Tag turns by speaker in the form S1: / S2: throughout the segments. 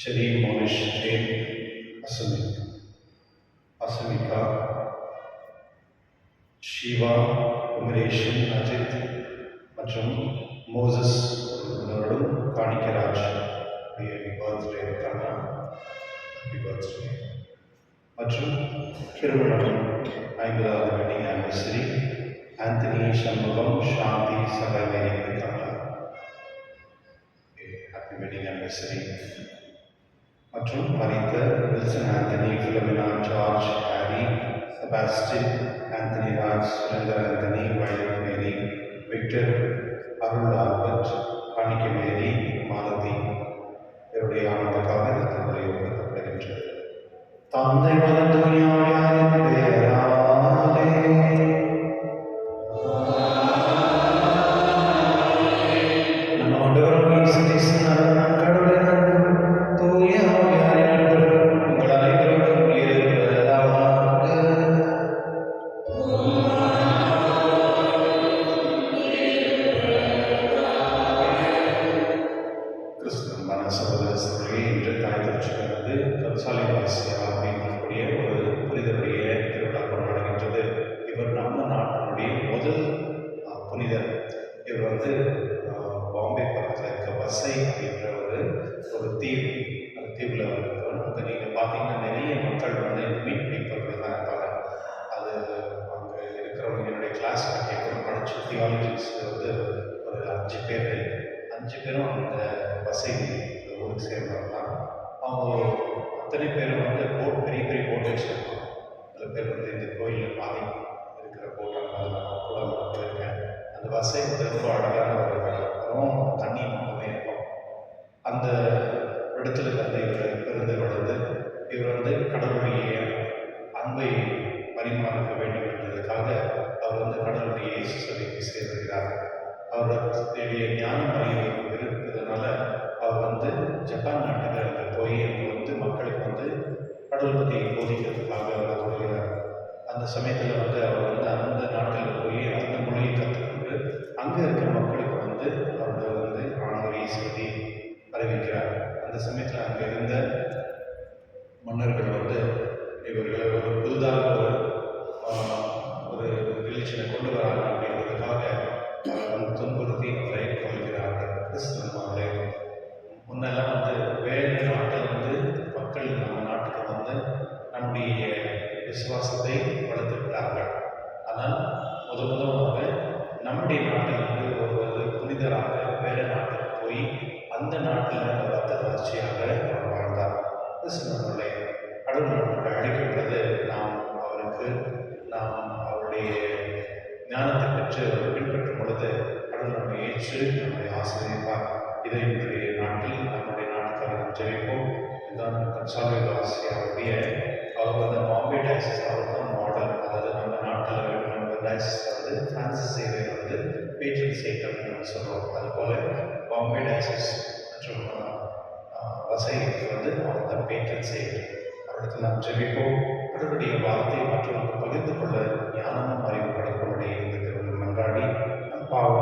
S1: Shadi Monish Sheikh Asamika Shiva Umereshan Ajit மற்றும் Moses அவர்களும் Kanikkaraj birthday இருக்காங்க. Happy birthday. மற்றும் திருமணம் 50வது wedding anniversary Anthony Shanmugam Shanthi Sagayamary இருக்காங்க. Happy wedding anniversary. மற்றும் மரித்த Wilson Anthony, Philomena, George, Harry, Sebastian, Anthony Raj, Surender Anthony, Violet Mary, Victor, Arul Albert, Kanikka Mary, Malathi இவருடைய ஆனந்தக்காக இந்த திருமலை ஒப்புக்கப்படுகின்றது. தந்தை மகன் தூய ஆவியாரின் பெயராலே நம்ம ஆண்டவராகிய இயேசு கிறிஸ்துவின் அருளும் கடவுளின் அன்பும் தூய ஆவியாரின் அன்பும் உங்கள் அனைவரோடும் இருப்பதாக. கிறிஸ்துவ சகோதர சகோதரிகளே, இன்று தாய் திருச்சபையானது கன்சாலி வாசியா அப்படிங்கக்கூடிய ஒரு புனிதருடைய திருவிழா கொண்டாடுகின்றது. இவர் நம்ம நாட்டினுடைய முதல் புனிதர். இவர் பாம்பே பக்கத்தில் இருக்க வசை அப்படின்ற ஒரு தீவு. அந்த தீவில் அங்கே நீங்கள் பார்த்தீங்கன்னா நிறைய மக்கள் மீன் பிடிப்பவர்கள் தான் இருப்பாங்க. அது அங்கே இருக்கிறவங்க என்னுடைய கிளாஸ் கேட்குற படித்த தியாலஜிஸ் ஒரு 5 பேரும் அந்த வசை ஊருக்கு சேர்ந்தவங்க தான். அவங்க அத்தனை பேரும் போட் பெரிய பெரிய போட் வச்சுருப்பாங்க. சில பேர் இந்த கோயிலில் பாதி இருக்கிற போட்டாங்க கூட போயிருக்கேன். அந்த வசை ரொம்ப அழகான ஒரு இடம், தண்ணி மட்டுமே இருக்கும். அந்த இடத்துல இவர் பிறந்து வளர்ந்து இவர் கடவுளுடைய அன்பை பரிமாறிக்க வேண்டும் என்பதற்காக அவர் கடவுளுடைய இயேசு சபைக்கு சேர்ந்திருக்கிறார். அவருடைய ஞானம் அறிவு இருப்பதனால அவர் ஜப்பான் நாட்டுக்கு போய் அங்கே மக்களுக்கு கடவுள் பற்றி போதிக்கிறதுக்காக அவர் தொடங்குகிறார். அந்த சமயத்தில் அவர் அந்த நாட்டில் போய் அந்த மொழியை கற்றுக்கொண்டு அங்கே இருக்கிற மக்களுக்கு அவர் ஆண்டவர் இயேசு பற்றி அறிவிக்கிறார். அந்த சமயத்தில் அங்கே இருந்த மன்னர்கள் இவர்களை ஒரு புதிதாக ஒரு ரிலிஜனை கொண்டு வராங்க அப்படின்றதுக்காக துன்புறுத்தி அவரை கொள்கிறார்கள். கிறிஸ்தவர்களை முன்னெல்லாம் வேறு நாட்டில் மக்கள் நம்ம நாட்டுக்கு நம்முடைய விசுவாசத்தை வளர்த்துவிட்டார்கள். ஆனால் முதலாக நம்முடைய நாட்டில் ஒரு புனிதராக வேறு நாட்டுக்கு போய் அந்த நாட்டில் ரத்த வளர்ச்சியாக அவர் வாழ்ந்தார். கிறிஸ்தவர்களை கடவுள் நமக்கு அழைக்கப்பட்டது நாம் அவருடைய ஞானத்தை பெற்று பின்பற்றும் பொழுது கடவுள் நம்மை ஏற்று நம்மை ஆசிரியப்பார். இதை இன்றைய நாட்டில் நம்முடைய நாட்டுக்காரர்கள் ஜெயிப்போம். இதுதான் கன்சாலி வாசியாவுடைய அவர் பாம்பே டைசஸ் அவர் தான் மாடல். அதாவது நம்ம நாட்டில் நம்ம டைசஸ் பிரான்சிஸ் சேவையை பேட்ரன் சேட் அப்படின்னு நம்ம சொல்கிறோம். அதுபோல் பாம்பே டைசஸ் மற்றும் வசைக்கு அவர் தான் பேட்ரன் சேட். அவரிடத்தில் நாம் ஜெபிப்போம். கடவுளுடைய வார்த்தை மற்றவர்கள் பகிர்ந்து கொள்ள ஞானமும் அறிவு கிடைக்கக்கூடிய இந்த திருவிழா மன்றாடி நம் பாவம்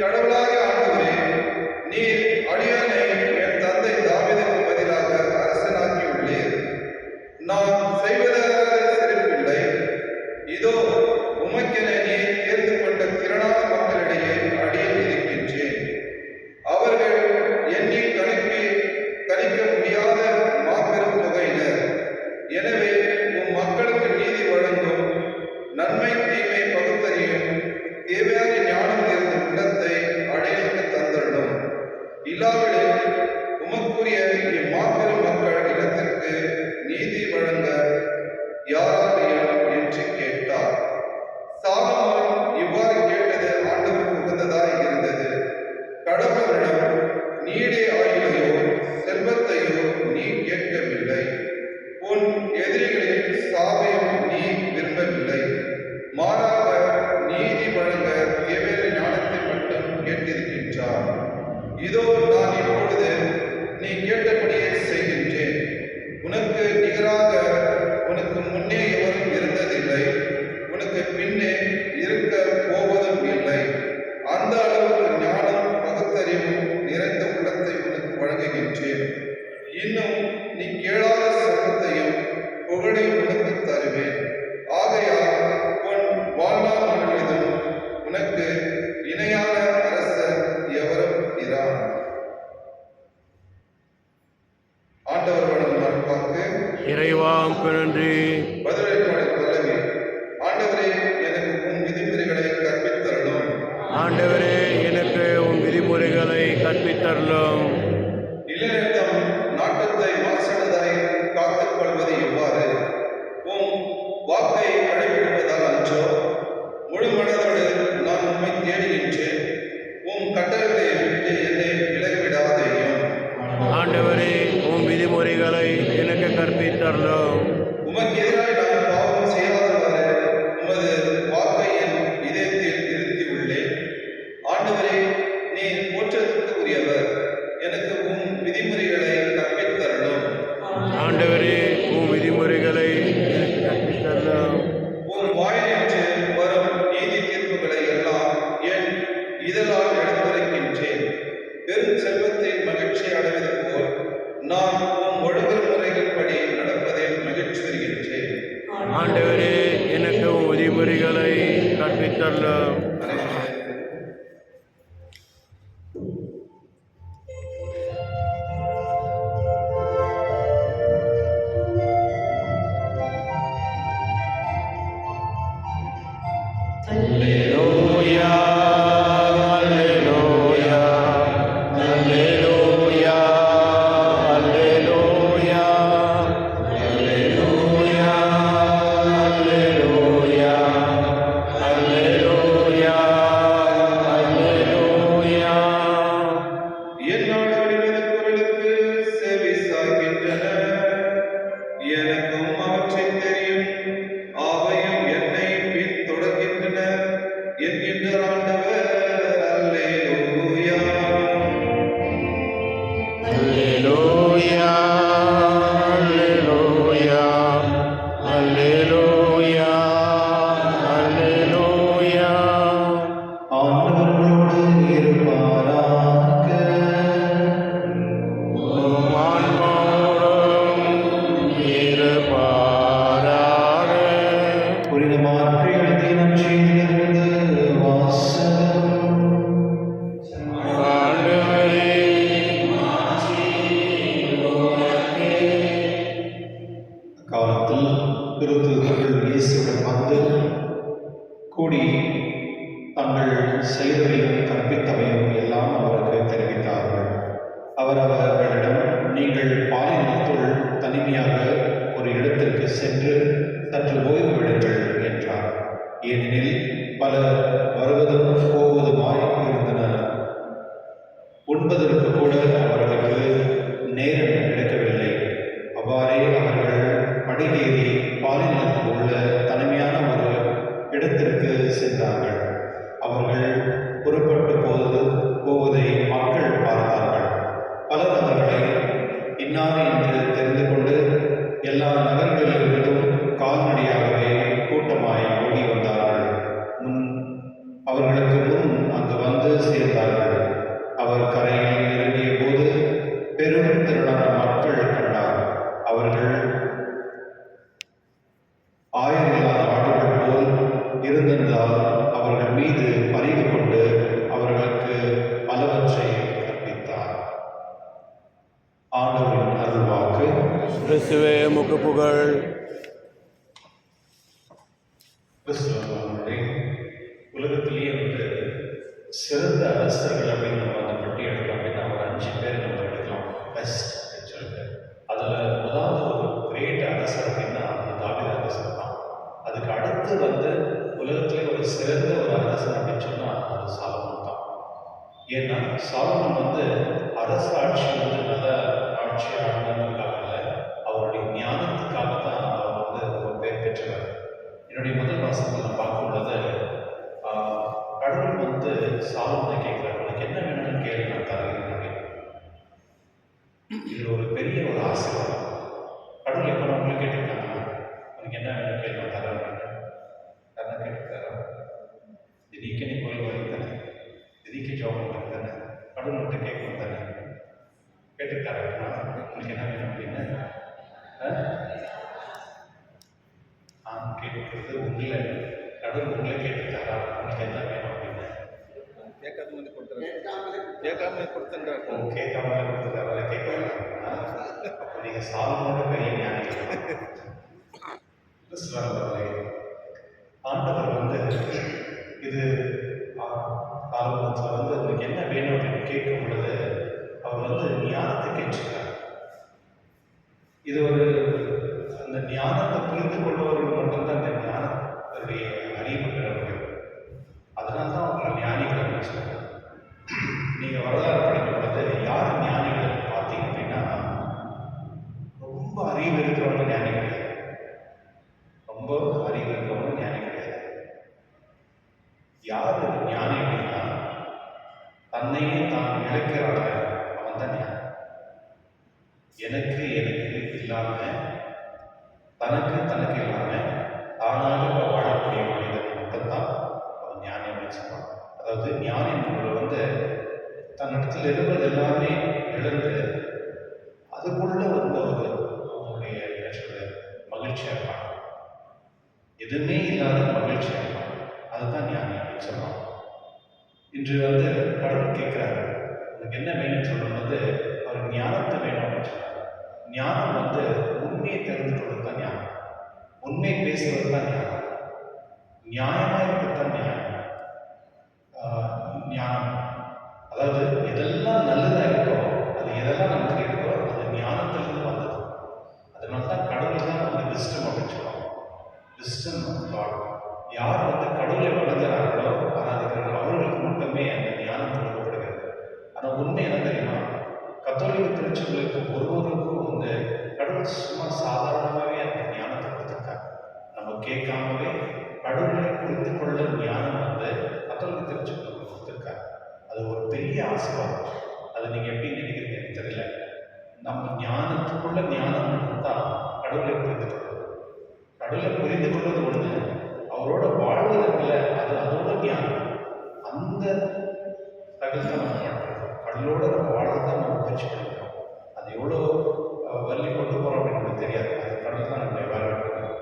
S2: கடவுளாகிய ஆண்டவரே, நீர் அடியானை என் தந்தை தாவீதுக்கு பதிலாக அரசனாக்கியுள்ளீர். நான் செய்வதாக சிறப்பில்லை. இதோ உமக்கென நீர் தேர்ந்து கொண்ட திரளான மக்களிடையே அடியில் இருக்கின்றேன். அவர்கள் எண்ணி கணிக்க முடியாத மாபெரும் தொகையினர். எனவே உம் மக்களுக்கு நீதி வழங்கும், நன்மை தீமை பகுத்தறியும் தேவையான ஞானம் இருந்த உள்ளத்தை அடையலுக்கு தந்தள்ளும். இல்லாவிடில் உமக்குரிய இம்மாபெரும் மக்கள் இடத்திற்கு நீதி வழங்க யாரால் என்று கேட்டார். சாலமோன் இவ்வாறு கேட்டது ஆண்டவருக்கு உகந்ததாய் இருந்தது. கடவுளிடம் நீடே ஆயுளையோ செல்வத்தையோ நீ கேட்கவில்லை, உன் எதிரிகளின் சாவையும் நீ விரும்பவில்லை. மாறாக நீதி வழங்க தேவையான ஞானத்தை மட்டும் கேட்டிருக்கின்றார். இதோ நான் இப்பொழுது நீ கேட்டபடியே செய்கின்றேன். உனக்கு நிகராக உனக்கு முன்னே எவரும் இருந்ததில்லை, உனக்கு பின்னே இருக்க போவதும் இல்லை. அந்த அளவுக்கு ஞானம் பகுத்தறிவும் நிறைந்த உள்ளத்தை உனக்கு வழங்குகின்றேன். இன்னும் நீ கேளாத செல்வத்தையும் புகழையும் உனக்கு தருவேன். ஆகையால் உன் வாழ்நாள் முழுவதும் உனக்கு இணையான அரசர் எவரும் இரார். ஆண்டவர் வழங்கும் அருள்வாக்கு.
S3: இறைவாவுக்கு நன்றி.
S2: பதிலளிப்பாளர் பல்லவி. ஆண்டவரே, எனக்கு உன் விதிமுறைகளை கற்பித்தருளும்.
S3: ஆண்டவரே, எனக்கு உன் விதிமுறைகளை கற்பித்தருளும்.
S2: நிலநடுக்கம் நாட்டத்தை மாசடைவதாய் காத்துக் கொள்வது எவ்வாறு? உம் வாக்கை கடைபிடிப்பதால் அன்றோ? முழு மனதோடு நான் உம்மை தேடுகின்றேன். உம் கட்டளைகளை விட்டு என்னை விலகிவிடாதேயும்.
S3: ஆண்டவரே, உன் விதிமுறைகளை எனக்கு கற்பித்தருளும்.
S2: உமக்கு எதிராக நான் பாவம் செய்யாதவாறு உமது வாக்கை என் இதயத்தில் இருத்தியுள்ளேன். ஆண்டவரே, நீர் போற்றத்துக்கு உரியவர். எனக்கு உம் விதிமுறைகளை கற்பித்தருளும்.
S3: ஆண்டவரே, உன் விதிமுறைகளை எனக்கு கற்பித்தருளும்.
S2: உம் வாயிலின்று வரும் நீதி தீர்ப்புகளை எல்லாம் என் இதழால் எடுத்துரைக்கின்றேன். பெரும் செல்வத்தின் மகிழ்ச்சி அடைவது போல் நான் உம் ஒழுங்குமுறைகள் படி நடப்பதில் மகிழ்ச்சி வருகின்றேன்.
S3: ஆண்டவரே, எனக்கு உன் விதிமுறைகளை கற்பித்தருளும். Alleluia, alleluia, alleluia, alleluia, alleluia, alleluia, alleluia, alleluia.
S2: என்னால் அடிவது குரலுக்கு செவி சாய்க்கின்றன. எனக்கும் அவற்றை தெரியும், அவையும் என்னை பின்தொடர்கின்றன என்கின்ற ஆண்டவர். அல்லேலூயா.
S3: Alleluia, alleluia, alleluia, alleluia.
S1: ஆண்டவர்களோடு இருப்பாராக.
S3: உம் ஆன்மாவோடும் இருப்பாராக.
S1: புனித மாற்றி எழுதிய நற்செய்தியிலிருந்து வாசகம்.
S3: ஆண்டவரே,
S1: காலத்தில் திருத்தூதர்கள் இயேசுவிடம் வந்து கூடி தங்கள் செய்தவையும் கற்பித்தவையும் எல்லாம் அவருக்கு தெரிவித்தார்கள். அவர் அவர்களிடம், நீங்கள் பாலினத்துள் தனிமையாக ஒரு இடத்திற்கு சென்று சற்று ஓய்வு விடுங்கள் என்றார். ஏனெனில் பலர் வருவதும் போவதுமாய் இருந்தனர். உண்பதற்கு கூட அவர்களுக்கு நேரம் கிடைக்கவில்லை. அவ்வாறே அவர்கள் படியேறி பாலினத்தில் உள்ள தனிமையான ஒரு இடத்திற்கு சென்றார்கள். அவர்கள் புறப்பட்டு போவதை மக்கள் பார்த்தார்கள். பலர் அவர்களை இன்னார் என்று தெரிந்து கொண்டு எல்லா நகர்களிலிருந்தும் சேர்ந்தார்கள். அவர் கரையில் இறங்கிய போது பெரும் திரளான மக்கள் கண்டார். அவர்கள் ஆயிரமில்லாத ஆடுகள் போல் இருந்திருந்தால் அவர்கள் மீது பரிவு கொண்டு அவர்களுக்கு பலவற்றை கற்பித்தார். ஆண்டவரின் அருள்வாக்கு.
S3: கிறிஸ்துவே உமக்கு புகழ்.
S1: கிறிஸ்துவனுடைய உலகத்திலேயே சிறந்த அரசர்கள் அப்படின்னு நம்ம அதை பற்றி எடுக்கலாம் அப்படின்னா ஒரு 5 பேர் நம்ம எடுக்கலாம் பெஸ்ட் அப்படின்னு சொல்லிட்டு. அதில் முதலாவது ஒரு கிரேட் அரசர் அப்படின்னா அது தாவீது அரசர் தான். அதுக்கு அடுத்து உலகத்திலே ஒரு சிறந்த ஒரு அரசன் அப்படின்னு சொன்னால் அது சாலமோன் தான். ஏன்னா சாலமோன் அரச ஆட்சி நல்ல ஆட்சி ஆளுநர்களுக்காக இல்லை, அவருடைய ஞானத்துக்காக தான் அவர் ரொம்ப பேர் பெற்றவர். என்னுடைய முதல் வாசகத்தில் நான் பார்க்கும் பொழுது கடவுள் சாலமோனை கேட்கிறார், உனக்கு என்ன வேணும்னு கேள்வி நான் தருகிறேன் அப்படின்னு. இது ஒரு பெரிய ஒரு ஆசீர்வாதம். கடவுள் எப்போ உங்களை கேட்டிருக்காங்கன்னா உனக்கு என்ன வேணும் கேள்வி நான் தரேன் அப்படின்னு கேட்டிருக்காரா? திடீர்க்கு நீ கோயில் வரைக்கும் தானே, திடீர்க்கு ஜாப் பண்ணுறது தானே, கடவுள்கிட்ட கேட்கணும் தானே, கேட்டிருக்காரு அப்படின்னா உனக்கு என்ன வேணும் அப்படின்னு கேட்கறது உங்களை கடவுள் உங்களை கேட்டிருக்காரா உனக்கு என்ன வேணும் அப்படின்னு.
S2: கேட்காம கொடுத்துட்டாரு.
S1: கேட்காம கொடுத்துட்டாரா கேட்கலாம். நீங்கள் சாலமோனோட பெரிய ஞானிகள். ஆண்டவர் இது காலத்தில் உனக்கு என்ன வேணும் அப்படின்னு கேட்கும் பொழுது அவர் ஞானத்தை கேட்டுருக்கார். இது அந்த ஞானத்தை புரிந்து கொள்பவர்கள் மட்டும்தான் அந்த ஞானத்துடைய அறிவு பெறவர்கள். அதனால தான் அவங்க ஞானிகள் அப்படின்னு சொல்லுவாங்க. நீங்கள் வரலாறு படிக்கும் பொழுது யார் ஞானிகள் பார்த்தீங்க அப்படின்னா ரொம்ப அறிவு இருக்கிறவங்க ஞானி கிடையாது, ரொம்ப அறிவு இருக்கிறவங்க ஞானி கிடையாது. யார் ஞானி அப்படின்னா தன்னையே தான் இழக்கிறாங்க, அவன் தான் ஞானி. எனக்கு இல்லாம தனக்கு இல்லாம தானாக வாழக்கூடிய மனிதன் மட்டும்தான் அவன் ஞானி அப்படின்னு சொல்லுவான். அதாவது ஞானி தன்னிடத்தில் இருப்பது எல்லாமே இழந்து அதுக்குள்ள அவனுடைய மகிழ்ச்சியாக இருப்பான். எதுவுமே இல்லாத மகிழ்ச்சியாக இருப்பான். அதுதான் ஞானி அப்படின்னு சொல்லுவான். இன்று கடவுள் கேட்கிறாரு உனக்கு என்ன வேணும்னு சொல்லும்போது அவர் ஞானத்தை வேணும் அப்படின்னு சொல்றாரு. ஞானம் உண்மையை தெரிந்து கொள்வது தான் ஞானம், உண்மை பேசுவது தான் ஞானம், நியாயமாக இருப்பது தான் ஞானம். அதாவது எதெல்லாம் நல்லதாக இருக்கோ அது எதெல்லாம் நமக்கு இருக்கோ அது ஞானத்திலிருந்து வந்தது. அதனால தான் கடவுள் தான் விஸ்டம் அப்படின்னு சொல்லுவாங்க. Wisdom of God. யார் கடவுளை வணங்குறாங்களோ ஆராதிக்கிறாங்களோ அவர்களுக்கு மட்டுமே அந்த ஞானம் கொடுக்கப்படுகிறது. ஆனால் உண்மை என்ன தெரியுமா, கத்தோலிக்க திருச்சபைகளுக்கு ஒருவருக்கும் கடவுள் சும்மா சாதாரணமாகவே அந்த ஞானத்தை கொடுத்துருக்காங்க. நம்ம கேட்காமவே கடவுளை புரிந்து கொள்ள ஞானம் கத்தோலிக்க திருச்சபைகளுக்கு கொடுத்துருக்காங்க. அது ஒரு பெரிய ஆசீர்வாதம். அதை நீங்கள் எப்படி நினைக்கிறீங்க எனக்கு தெரியல. நம்ம ஞானத்துக்குள்ள ஞானம் தான் கடவுளை புரிந்து கொள்வது. கடவுளை புரிந்து கொள்வது ஒன்று, அவரோட வாழ்வதற்குள்ள அதோட ஞானம். அந்த தகவல் நம்ம வாழ்கிறோம், கடவுளோட நம்ம வாழ்றதான் நம்ம முயற்சி பண்ணிக்கிறோம். அது எவ்வளோ வள்ளி கொண்டு போகிறோம் அப்படின்னு நமக்கு தெரியாது. அது கடவுள் தான் நம்மளை வாழ்க்கணும்.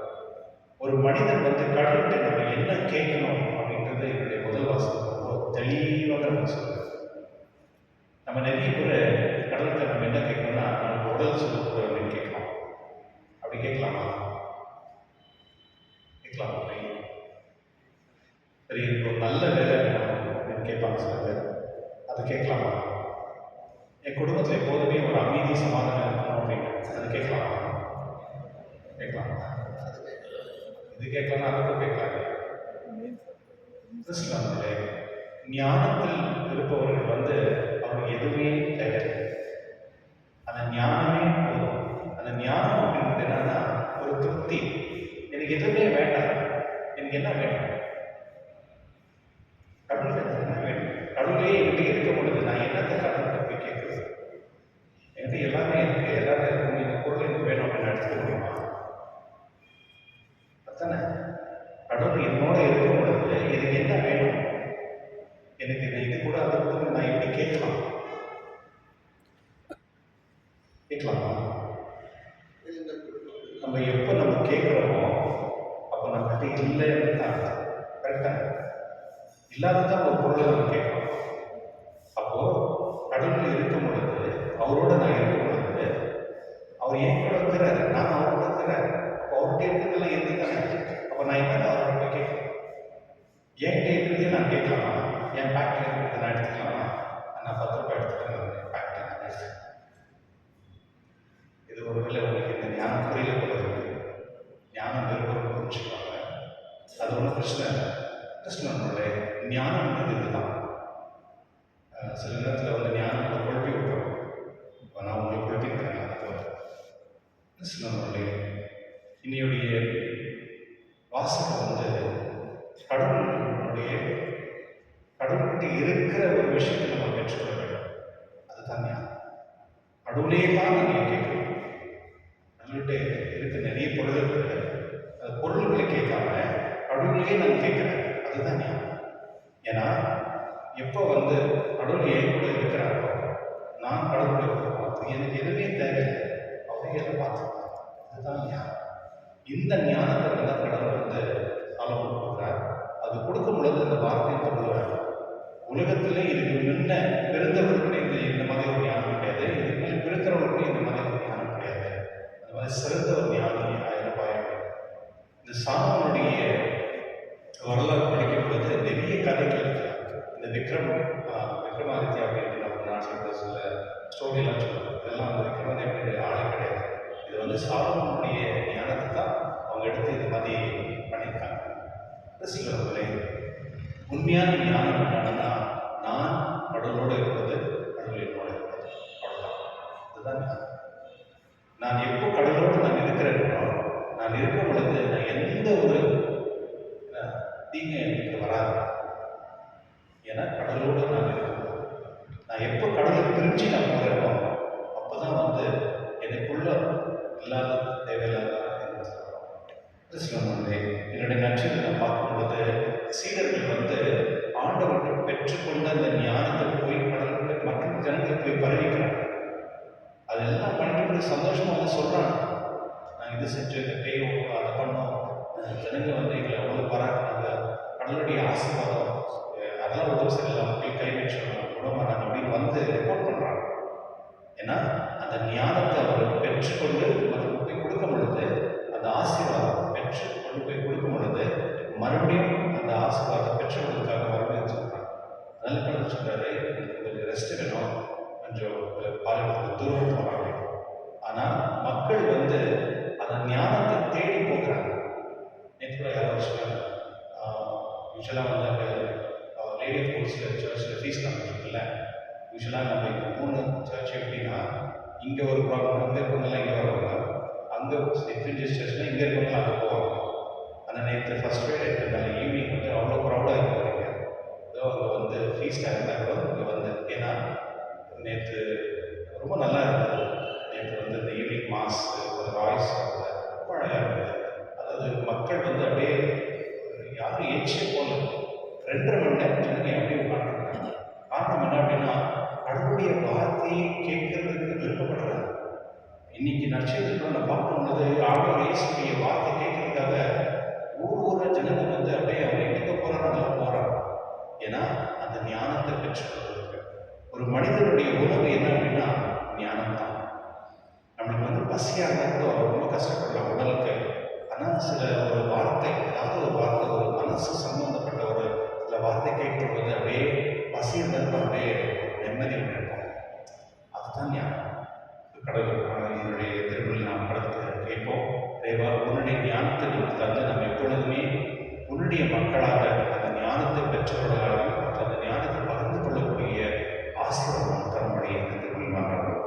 S1: ஒரு மனிதன் கடவுள்கிட்ட நம்ம என்ன கேட்கணும் அப்படின்றது என்னுடைய முதல் வாசகம் ரொம்ப தெளிவாக நம்ம சொல்லுவோம். நம்ம நிறைய பேர் கடவுள்கிட்ட நம்ம என்ன கேட்கணும்னா நம்ம உடல் சுகத்தை அப்படின்னு கேட்கலாம். அப்படி கேட்கலாமா? கேட்கலாம். சரி, ஒரு நல்ல வேலை அப்படின்னு கேட்பாங்க சில பேர். அது கேட்கலாமா? என் குடும்பத்தில் எப்போதுமே ஒரு அமைதி சமாதானம் இருக்கணும் அப்படின்னு அது கேட்கலாமா? கேட்கலாமா? இது கேட்கலாம், அதுக்கும் கேட்கலாங்க. ஞானத்தில் இருப்பவர்கள் அவங்க எதுவுமே தேவை, அந்த ஞானமே போதும். அந்த ஞானம் அப்படின்றது என்னன்னா ஒரு திருப்தி. எனக்கு எதுவுமே வேண்டாம், எனக்கு என்ன வேணும்? கடவுள் என்ன வேணும்? கடவுளே என்கிட்ட இருக்க பொழுது நான் என்னத்தை கடவுள்கிட்ட போய் கேட்குறது? என்கிட்ட எல்லாமே இருக்கு, எல்லாமே இருக்கும், இந்த பொருள் எனக்கு வேணும் அப்படின்னு எடுத்துக்க முடியுமா? அதுதானே கடவுள் என்னோட இருக்கும் பொழுது எனக்கு என்ன வேணும்? எனக்கு இது கூட அது கேட்கலாம். கேட்கலாமா? நம்ம எப்போ நம்ம கேட்குறோமோ அப்போ நம்மகிட்ட இல்லைன்னு தான் அர்த்தம். கரெக்டாக இல்லாததான் ஒரு பொருளை நம்ம கேட்கலாம். அப்போ கடவுள் இருக்கும் பொழுது, அவரோட நான் இருக்கும் பொழுது, அவர் என் கூட இருக்கிறாரு, நான் அவரோட இருக்கிறேன். அப்போ அவர்கிட்ட இருக்கிறதெல்லாம் எதுக்கான? அப்போ நான் என்ன அவரோட போய் கேட்கலாம்? என்கிட்ட இருக்கிறதே நான் கேட்கலாமா? என் பேக்கில் இருக்கிறத நான் எடுத்துக்கலாமா? நான் 10 ரூபாய் எடுத்துக்கிறேன் பேக்கில் நான் எடுத்துக்கிறேன். இது ஒரு வேளை உங்களுக்கு இந்த ஞானம் புரியல போல இருக்கு. ஞானம் வெறும் புரிஞ்சுக்குவாங்க. அது ஒன்றும் பிரச்சனை இல்லை. கிருஷ்ணனுடைய ஞானம்ன்றது இதுதான். சில நேரத்தில் வந்து ஞானம் குழப்பி விட்டுரும். இப்போ நான் உங்களுக்கு குழப்பிக்கிறேன். கிருஷ்ணனுடைய இன்னையுடைய வாசகம் வந்து கடவுள்கிட்ட இருக்கிற ஒரு விஷயத்தை நம்ம பெற்றுக்கொள்ள வேண்டும். அதுதான் ஞானம். கடவுளே தான் நீங்கள் கேட்கணும். நம்மள்கிட்ட இருக்க நிறைய பொருள் இருக்கு. அந்த பொருள்களை கேட்காம கடவுளையே நான் கேட்குறேன். அதுதான் ஞானம். ஏன்னா எப்போ வந்து கடவுள் என் கூட இருக்கிறாரோ, நான் கடவுளை பார்த்து எனக்கு எதுவுமே தேவையில்லை, அவரே எதை பார்த்துக்கலாம். அதுதான் ஞானம். இந்த ஞானத்தை வந்து கடவுள் வந்து சாலமோன் கொடுக்குறார். அது கொடுக்கும் பொழுது அந்த வார்த்தையை சொல்லுவார், உலகத்திலே இதுக்கு முன்ன பிறந்தவர்களுக்கு இந்த மாதிரி ஒரு ஞானம் கிடையாது, இதுக்கு மேலே பிறக்கிறவர்களுக்கு இந்த மாதிரி ஒரு ஞானம் கிடையாது. அந்த மாதிரி சிறந்த ஒரு ஞானி ஆயிரம். இந்த சாலமோனுடைய வரலாறு படிக்கும் பொழுது நிறைய கதைகள் இருக்கு. இந்த விக்ரமாதித்யா அப்படின்ற நம்ம நாட்டில் சில ஸ்டோரியெல்லாம் சொல்லுவாங்க. இதெல்லாம் அந்த விக்ரமாதித்ய ஆளே கிடையாது. இது வந்து சாலமோனுடைய ஞானத்தை தான் அவங்க எடுத்து இது மாதிரி பண்ணியிருக்காங்க. சிலவர்களே, உண்மையான ஞானம் என்னன்னா, நான் கடவுளோடு இருப்பது, கடவுள் என்னோட இருப்பது, அவ்வளோதான். இதுதான் ஞானம். நான் எப்போ கடவுளோடு நான் இருக்கிறேனோ, நான் இருக்கும் பொழுது நான் எந்த ஒரு தீங்கு எனக்கு வராது. ஏன்னா கடவுளோடு நான் இருக்கும்போது, நான் எப்போ கடவுளை பிரிஞ்சு நான் போகிறேனோ அப்போ தான் வந்து எனக்குள்ள இல்லாத தேவையில்லாத கிறிஸ்துவனுடைய என்னுடைய நட்சத்திரத்தை நான் பார்க்கும் பொழுது, சீடர்கள் வந்து ஆண்டவர்கிட்ட பெற்றுக்கொண்ட அந்த ஞானத்தை போய் கடவுளுக்கு மற்ற ஜனங்களுக்கு போய் பரவிக்கிறாங்க. அதெல்லாம் பண்ணிட்டு சந்தோஷமா வந்து சொல்றாங்க, நான் இது செஞ்சு இந்த கை அதை பண்ணோம், ஜனங்க வந்து எங்களை அவ்வளோ பாராட்டினாங்க, கடவுளுடைய ஆசீர்வாதம், அதெல்லாம் உதவி சரியில்லை, மக்கள் கை வச்சோம் குணமானாங்க அப்படின்னு வந்து ரிப்போர்ட் பண்ணுறாங்க. ஏன்னா அந்த ஞானத்தை அவர் பெற்றுக்கொண்டு மற்றவங்க போய் கொடுக்கும் பொழுது, அந்த ஆசீர்வாதம் பெற்று கொண்டு போய் கொடுக்கும் பொழுது மறுபடியும் அந்த ஆசீர்வாதம் பெற்றவர்களுக்காக மறுபடியும் சொல்கிறாங்க. அதனால கடவுள் சொல்கிறாரு, எனக்கு கொஞ்சம் ரெஸ்ட் வேணும், கொஞ்சம் பாலிடத்தில் தூரம் போகிறாங்க. ஆனால் மக்கள் வந்து அந்த ஞானத்தை தேடி போகிறாங்க. நேற்று யாராவது சொன்னாங்க, யூஸ்வலாக வந்து அந்த லேடி கோர்ஸில் சர்ச்சில் ஃபீஸ் கம்மிருக்குல்ல, யூஸ்வலாக நம்ம இந்த 3 சர்ச் எப்படின்னா, இங்கே ஒரு ப்ராப்ளம், அங்கே இருக்கவங்கலாம் இங்கே வருவாங்க, அங்கே சென்ட் சர்ச்னா இங்கே இருக்கவங்களாம் அங்கே போவாங்க. ஆனால் நேற்று ஃபஸ்ட் ஃப்ரைடே இருக்கிறதுனால ஈவினிங் வந்து அவ்வளோ க்ரௌடாக இருக்கிறீங்க. ஏதோ அங்கே வந்து ஃபீஸ் டைமில் கூட இங்கே வந்து, ஏன்னா நேற்று ரொம்ப நல்லா இருந்தது. நேற்று வந்து இந்த ஈவினிங் மாஸ் ஒரு வாய்ஸ் ரொம்ப அழகாக இருந்தது. அதாவது மக்கள் வந்து அப்படியே யாரும் ஏச்சியே போல 2.5 மணி நேரம் ஜனங்க அப்படியே உட்காந்துருக்காங்க. காரணம் என்ன அப்படின்னா, கடவுளுடைய வார்த்தையை கேட்கறதுக்கு விருப்பப்படுறாங்க. இன்னைக்கு நட்சத்திரத்தில் நம்ம பார்க்கும்போது ஆண்டவர் இயேசுடைய வார்த்தை கேட்கறதுக்காக ஊர் ஜனங்க வந்து அப்படியே அவங்க எங்கே போகிறாங்க போகிறாங்க. ஏன்னா அந்த ஞானத்தை பெற்றுக்கொள்வதற்கு ஒரு மனிதனுடைய உணவு என்ன அப்படின்னா ஞானம் தான். நம்மளுக்கு வந்து பசியாக இருந்தால் கூட ரொம்ப கஷ்டப்படலாம் உடலுக்கு. ஆனால் சில ஒரு வார்த்தை, ஏதாவது ஒரு வார்த்தை, ஒரு மனசு சம்பந்தப்பட்ட ஒரு சில வார்த்தை கேட்கும்போது அப்படியே பசி இருந்தாலும் அப்படியே நிம்மதி இருக்கும். அதுதான் ஞானம். கடவுள் என்னுடைய திருவிழா நாம் கடவுள் கேட்போம், தேவா உன்னுடைய ஞானத்தை நமக்கு தந்து நம்ம எப்பொழுதுமே உன்னுடைய மக்களாக அந்த ஞானத்தை பெற்றவர்களாக அந்த ஞானத்தை பகிர்ந்து கொள்ளக்கூடிய ஆசீர்வாதம் தரும்படி இந்த திருவிழா மாற்றப்படும்.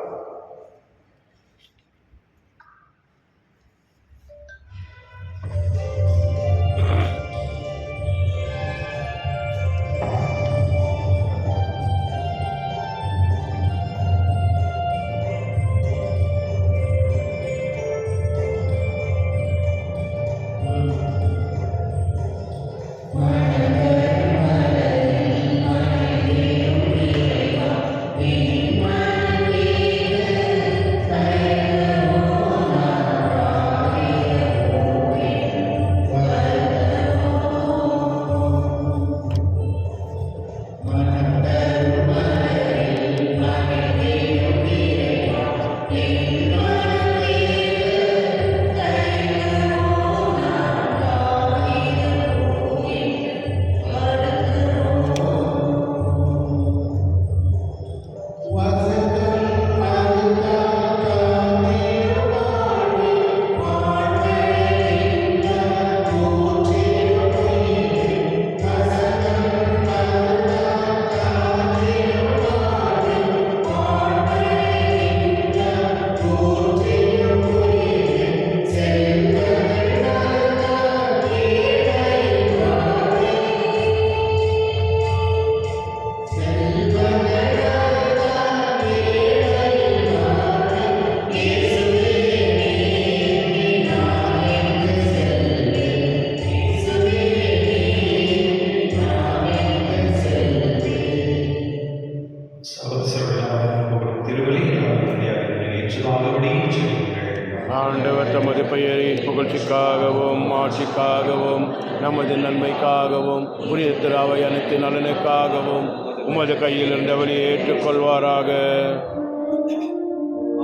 S3: ஆண்டவர் தமது பெயரின் புகழ்ச்சிக்காகவும் ஆட்சிக்காகவும் நமது நன்மைக்காகவும் புனித திராவை அனைத்து நலனுக்காகவும் உமது கையில் இருந்த வழியை ஏற்றுக்கொள்வாராக.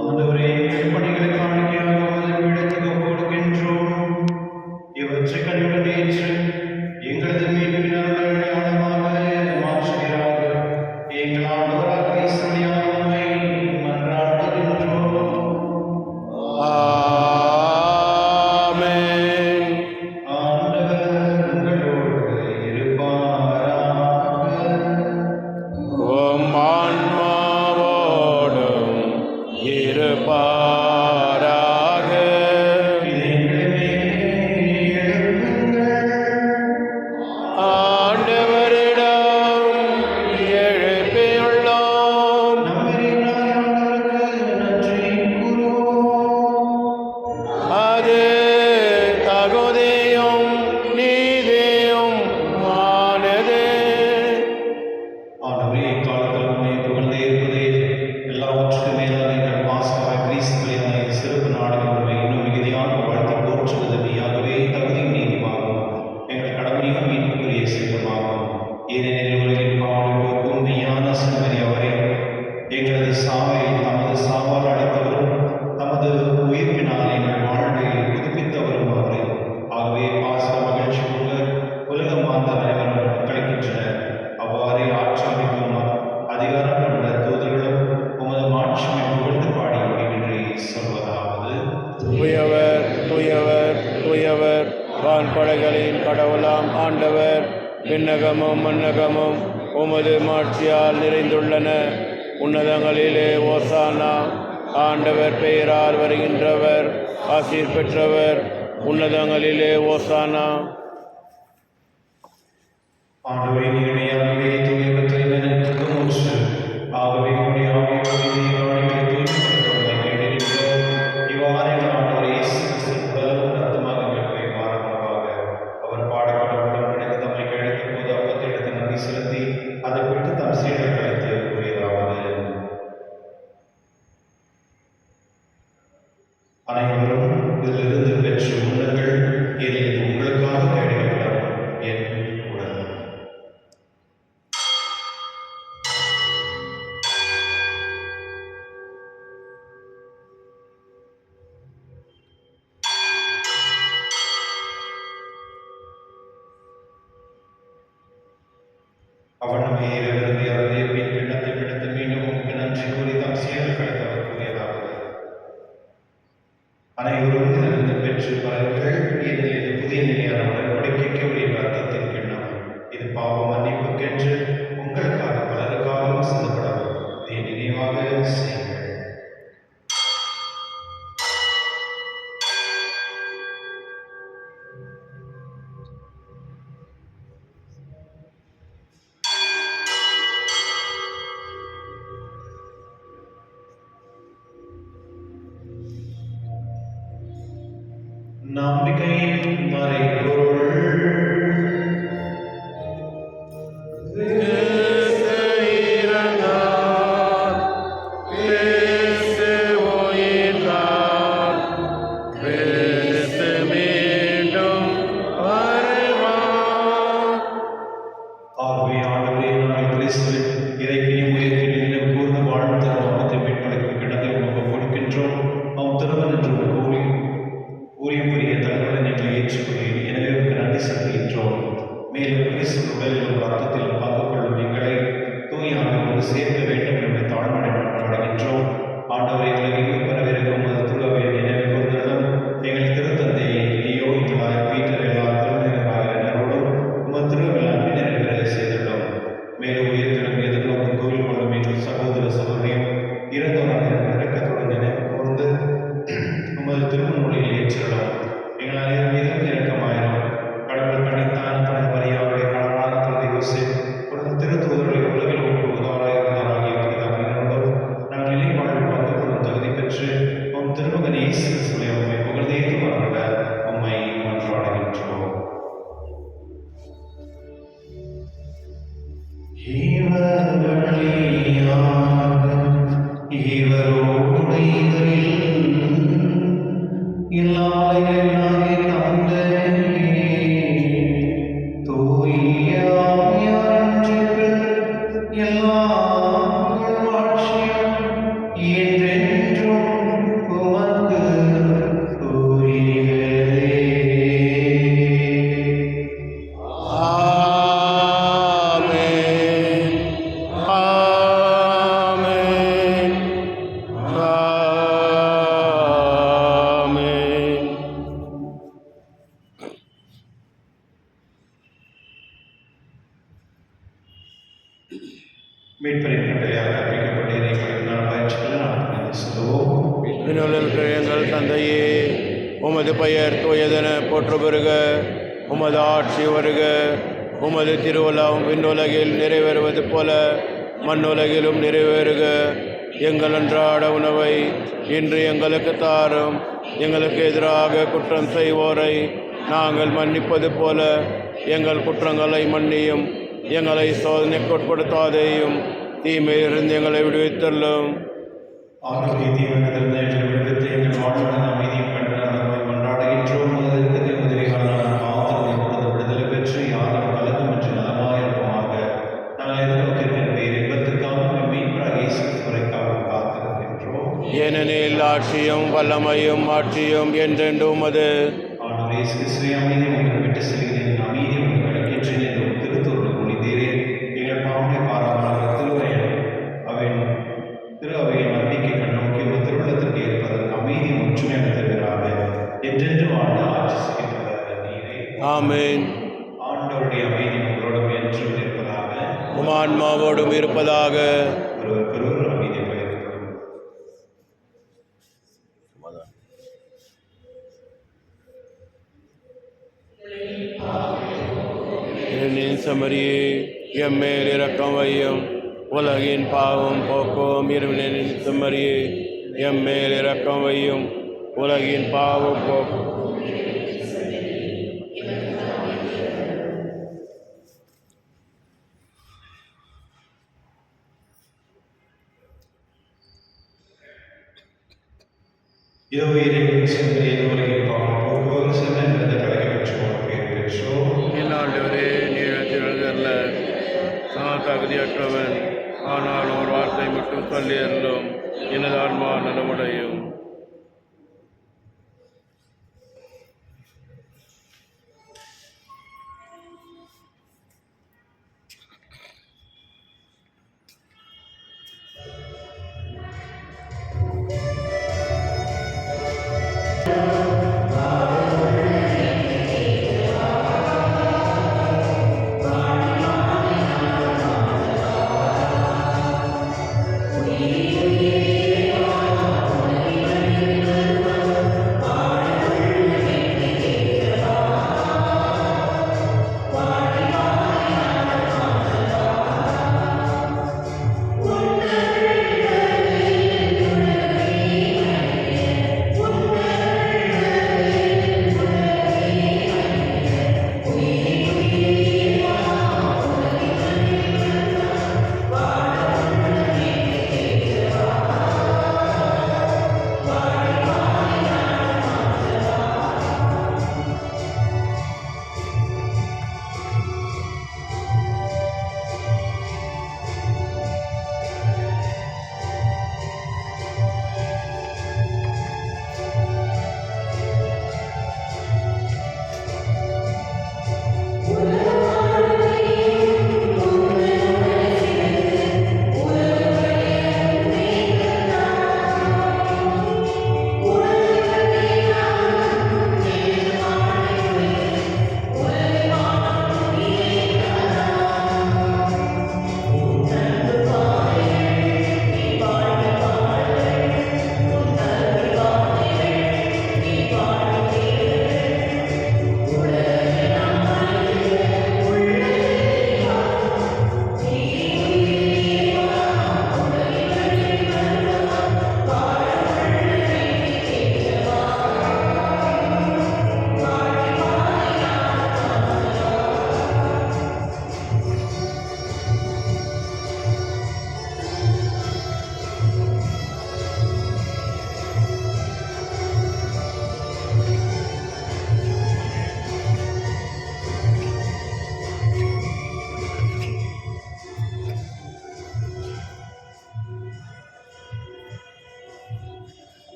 S1: ஆண்டவரே, பணிகளை காணிக்கையாக உமது பீடத்துக்கு கொடுக்கின்றோம். இவற்றை கனிவுடன் ஏற்று எங்களது மீட்பின் அடையாளமாக மாற்றுகிறார். எங்கள் ஆண்டவராகிய கிறிஸ்து வழியாக உம்மை மன்றாடுகின்றோம்.
S3: ஆமென்.
S1: ஆண்டவர் உங்களோடு இருப்பாராக.
S3: உம் ஆன்மாவோடும் இருப்பாராக.
S1: இதயங்களே, எழுப்புங்கள்.
S3: ஆண்டவரிடம் எழுப்பியுள்ளோம்.
S1: நம்மிறைவனாகிய ஆண்டவருக்கு நன்றி கூறுவோம்.
S3: அது தகுதியும் நீதியும் ஆனது.
S1: ஆண்டவரே, இக்காலத்தில் உம்மை புகழ்ந்தே இருப்பதே எல்லாவற்றுக்கும் மேலான எங்கள் பாசமாக கிறிஸ்து வழியான சிறப்பு நாடுகள் உண்மை இன்னும் மிகுதியாக வாழ்த்தி போற்றுவது நீயாகவே தகுதியும் நீதிமாகும். எங்கள் கடமையும் மீட்புக்குரிய செல்வமாகும். ஏனெனில் உலகின் பாவனை போக்கும் மெய்யான சிறுமதி அவரே, எங்களது சாவை தமது சாவால் அளித்தவரும் தமது உயிர்ப்பினால் எங்கள் வாழ்வை புதுப்பித்தவரும் அவரே. ஆகவே பாச மகிழ்ச்சி கொண்டு உலக மாந்தர் அனைவரும் கழிக்கின்றனர். அவ்வாறே ஆட்சியமைக்கும் அதிகாரம் கொண்ட தூதர்களும் உமது மாட்சிமை புகழ்ந்து பாடி முடிவின்றி சொல்வதாவது:
S3: தூயவர் தூயவர் தூயவர் வான்படைகளின் கடவுளாம் ஆண்டவர். விண்ணகமும் மண்ணகமும் உமது மாட்சியால் நிறைந்துள்ளன. உன்னதங்களிலே ஓசானா. ஆண்டவர் பெயரால் வருகின்றவர் ஆசீர் பெற்றவர். உன்னதங்களிலே ஓசானா.
S1: ஆண்டவரே, நீர்மையாகவே தூயவற்றை எனக்கு மூச்சு. ஆகவே உம்முடைய ஆவியை காணிக்கை தூய்மைப்படுத்துவதை வேண்டுகின்றோம். இவ்வாறு எங்கள் ஆண்டவர் இயேசு கிறிஸ்துவின் உடலும் இரத்தமாக எங்களுக்கு மாறுவதாக. அவர் பாடுபட்டவுடன் நினைத்து தம்மை கிடைத்த போது அப்பத்தை எடுத்து நன்றி செலுத்தி அதை விட்டு தம் சீடர்களுக்கு அளித்து கூறியதாவது: அனைவரும் இதிலிருந்து பெற்று உண்ணுங்கள். இது உங்களுக்காக கைவிடப்படும் என் உடல். அவனுமே இருந்து இறந்திய பின் கிண்ணத்தை எடுத்து மீண்டும் உமக்கு நன்றி கூறி தம் சீடர்களுக்கு அவர் கூறியதாவது: அனைவரும் இதிலிருந்து பெற்று பலர்கள். இதில் இது புதிய நிலையான உடன்படிக்கைக்கு உரிய ரத்தத்தின் கிண்ணம். இது பாவ மன்னிப்புக்கென்று உங்களுக்காக பலருக்காகவும் சிந்தப்படும். இதை நினைவாக செய்யுங்கள். நம்பிக்கையின் மறைபொருள். ஆகவே ஆண்டவரே, நாங்கள் கிறிஸ்துவின் இறைக்கையும் உயிர்ப்பினையும் கூர்ந்து வாழ்ந்த நோக்கத்தை மீட்பளிக்கும் கிண்ணத்தை உமக்கு கொடுக்கின்றோம். அவன் திருமணம் என்று ஊழியப்புரிய தலைவரை நீங்கள் ஏற்றுக்கொள்கிறீர். எனவே உமக்கு நன்றி செலுத்துகின்றோம். மேலும் கிறிஸ்துவின் உடலிலும் ரத்தத்திலும் பங்கு கொள்ளும் எங்களை தூய ஆவியோடு சேர்க்க வேண்டும் என்று தாழ்மையுடன் மன்றாடுகின்றோம். ஆண்டவரை உலகில் பரவிருக்கும் அது திருவையை நினைவு கூர்ந்ததும் எங்கள் திருத்தந்தை லியோ பீட்டர் எல்லா திருநிலையாளரோடும் உமது திருவிழா நிறைவேற செய்துள்ளோம். மேலும் உயிர்த்திடும் எதிர்நோக்கும் தூய் கொள்ளும் புகழும் ஆட்சியும் என்றென்றும் உமக்கு உரியதே.
S3: ஆமென். ஆமென். ஆமென்.
S1: மீட்பரின் கட்டளையால் கற்பிக்கப்பட்ட இறைவனால் பயிற்சிகளை நாம் நினைந்து சொல்லுவோம்.
S3: விண்ணுலகில் இருக்கிற எங்கள் தந்தையே, உமது பெயர் தூயதென போற்ற பெறுக. உமது ஆட்சி வருக. உமது திருவுளம் விண்ணுலகில் நிறைவேறுவது போல மண்ணுலகிலும் நிறைவேறுக. எங்கள் அன்றாட உணவை இன்று எங்களுக்கு தாரும். எங்களுக்கு எதிராக குற்றம் செய்வோரை நாங்கள் மன்னிப்பது போல எங்கள் குற்றங்களை மன்னியும். எங்களை சோதனைக்கு உட்படுத்தாதேயும், தீமையிலிருந்து எங்களை விடுவித்தள்ளும்.
S1: ஆண்டவரே, தீமைகளிலிருந்து எங்களை விடுவித்து எங்கள் வாழ்வுடன் அமைதியும் கண்டனமாய் கொண்டாடுகின்றோம். முதலிற்கு முதலியான ஆதரவை கொடுத்து விடுதலை பெற்று யாரும் கலக்கமின்றி நலமாயிருப்போமாக. நாங்கள் எதிர்நோக்கியிருக்கின்ற இன்பத்திற்காக மீட்பராக இயேசு கிறிஸ்துவுக்காக காத்திருக்கின்றோம்.
S3: ஏனெனில் ஆட்சியும் வல்லமையும் ஆட்சியும் என்றென்றும் உமது.
S1: ஆண்டவரே, இயேசு கிறிஸ்துவே, அமைதி உங்களுக்கு விட்டு செல்கிறேன், அமைதி உங்களுக்கு அளிக்கின்றேன் என்று திருத்தூரில் மொழிந்தீரே. எங்கள் பாவனை பாராமல் திரு அவையின் நம்பிக்கை கண்ணோக்கி ஒரு திருவுள்ளத்திற்கு ஏற்பதற்கு அமைதி ஒற்றுமையாக தருகிறாங்க. என்றென்று வாழ்ந்து ஆட்சி செய்கின்றவர் நீரே.
S3: ஆமென்.
S1: ஆண்டவருடைய அமைதி உங்களோடும் என்றும் இருப்பதாக.
S3: உம் ஆன்மாவோடும் இருப்பதாக.
S1: ஒருவருக்கொருவர் அமைதி பகிர்ந்தோம்.
S3: என் சமரியே, எம்மேல் இரக்கம் வையும். உலகின் பாவம் போக்கும் இருவினின் சமரியே, எம்மேல் இரக்கம் வையும். உலகின் பாவம் போக்கும்.
S1: இதோ இறைவன் சென்று உலகின் பாவம் போக்குவரவு செல்ல என்பதை கலைக்க பெற்றோம் பேர் பெற்றோம்.
S3: இந்நாண்டவரே, நீர் திகழ்தல்ல நான் தகுதியற்றவன். ஆனால் ஒரு வார்த்தை மட்டும் சொல்லி அருளும், எனது ஆன்மா நலமுடையும்.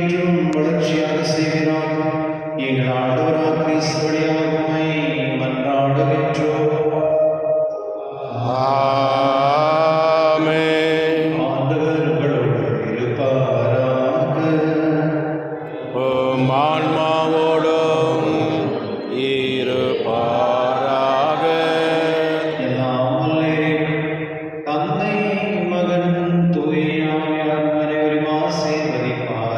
S1: என்றும் வளர்ச்சியாக செய்வீராக. எங்கள் ஆண்டவராக கிறிஸ்து வழியாக உம்மை மன்றாடுகின்றோம்.
S3: ஆமென்.
S1: ஆண்டவர் உங்களோடு இருப்பாராக.
S3: உம் ஆன்மாவோடும் இருப்பாராக.
S1: எல்லாம் வல்ல இறைவன், தந்தை, மகன், தூய ஆவியார் அனைவரும் ஆசீர்வதிப்பாராக.